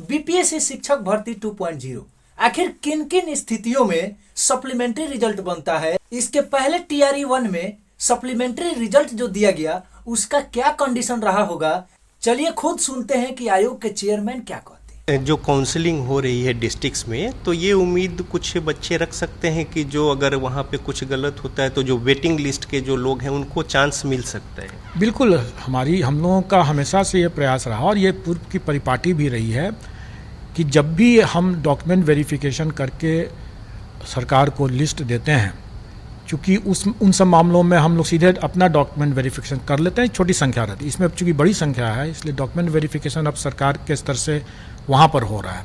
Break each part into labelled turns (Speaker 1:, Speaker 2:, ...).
Speaker 1: BPSC शिक्षक भर्ती 2.0 आखिर किन किन स्थितियों में सप्लीमेंट्री रिजल्ट बनता है। इसके पहले टीआरई 1 में सप्लीमेंट्री रिजल्ट जो दिया गया उसका क्या कंडीशन रहा होगा। चलिए खुद सुनते हैं कि आयोग के चेयरमैन क्या कहते हैं।
Speaker 2: जो काउंसलिंग हो रही है डिस्ट्रिक्ट्स में, तो ये उम्मीद कुछ बच्चे रख सकते हैं कि जो अगर वहाँ पे कुछ गलत होता है तो जो वेटिंग लिस्ट के जो लोग हैं उनको चांस मिल सकता है।
Speaker 3: बिल्कुल, हम लोगों का हमेशा से ये प्रयास रहा और ये पूर्व की परिपाटी भी रही है कि जब भी हम डॉक्यूमेंट वेरिफिकेशन करके सरकार को लिस्ट देते हैं, चूँकि उन सब मामलों में हम लोग सीधे अपना डॉक्यूमेंट वेरिफिकेशन कर लेते हैं, छोटी संख्या रहती है। इसमें अब चूँकि बड़ी संख्या है इसलिए डॉक्यूमेंट वेरिफिकेशन अब सरकार के स्तर से वहाँ पर हो रहा है।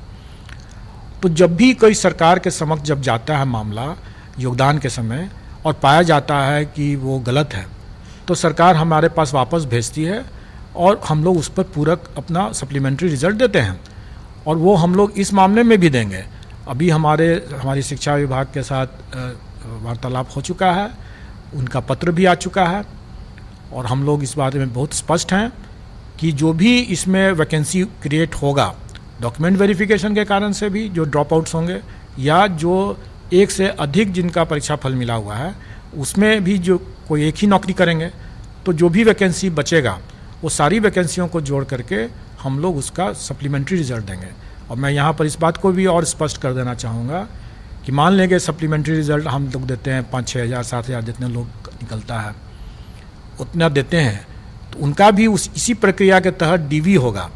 Speaker 3: तो जब भी कोई सरकार के समक्ष जब जाता है मामला योगदान के समय और पाया जाता है कि वो गलत है, तो सरकार हमारे पास वापस भेजती है और हम लोग उस पर पूरक अपना सप्लीमेंट्री रिजल्ट देते हैं। और वो हम लोग इस मामले में भी देंगे। अभी हमारी शिक्षा विभाग के साथ वार्तालाप हो चुका है, उनका पत्र भी आ चुका है और हम लोग इस बारे में बहुत स्पष्ट हैं कि जो भी इसमें वैकेंसी क्रिएट होगा डॉक्यूमेंट वेरिफिकेशन के कारण से भी, जो ड्रॉप आउट्स होंगे या जो एक से अधिक जिनका परीक्षा फल मिला हुआ है उसमें भी जो कोई एक ही नौकरी करेंगे, तो जो भी वैकेंसी बचेगा वो सारी वैकेंसियों को जोड़ करके हम लोग उसका सप्लीमेंट्री रिजल्ट देंगे। और मैं यहाँ पर इस बात को भी और स्पष्ट कर देना चाहूँगा कि मान लेंगे सप्लीमेंट्री रिजल्ट हम लोग देते हैं 5-6 हज़ार 7 हज़ार जितने लोग निकलता है उतना देते हैं, तो उनका भी इसी प्रक्रिया के तहत डीवी होगा,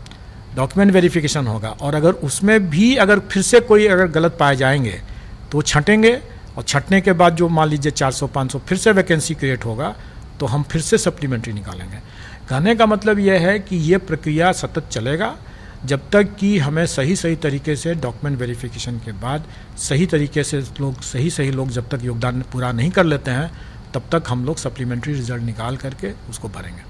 Speaker 3: डॉक्यूमेंट वेरिफिकेशन होगा। और अगर उसमें भी अगर फिर से कोई अगर गलत पाए जाएंगे तो छंटेंगे और छंटने के बाद जो मान लीजिए 400-500 फिर से वैकेंसी क्रिएट होगा तो हम फिर से सप्लीमेंट्री निकालेंगे। कहने का मतलब यह है कि ये प्रक्रिया सतत चलेगा जब तक कि हमें सही तरीके से डॉक्यूमेंट वेरिफिकेशन के बाद सही तरीके से सही लोग जब तक योगदान पूरा नहीं कर लेते हैं तब तक हम लोग सप्लीमेंट्री रिजल्ट निकाल करके उसको भरेंगे।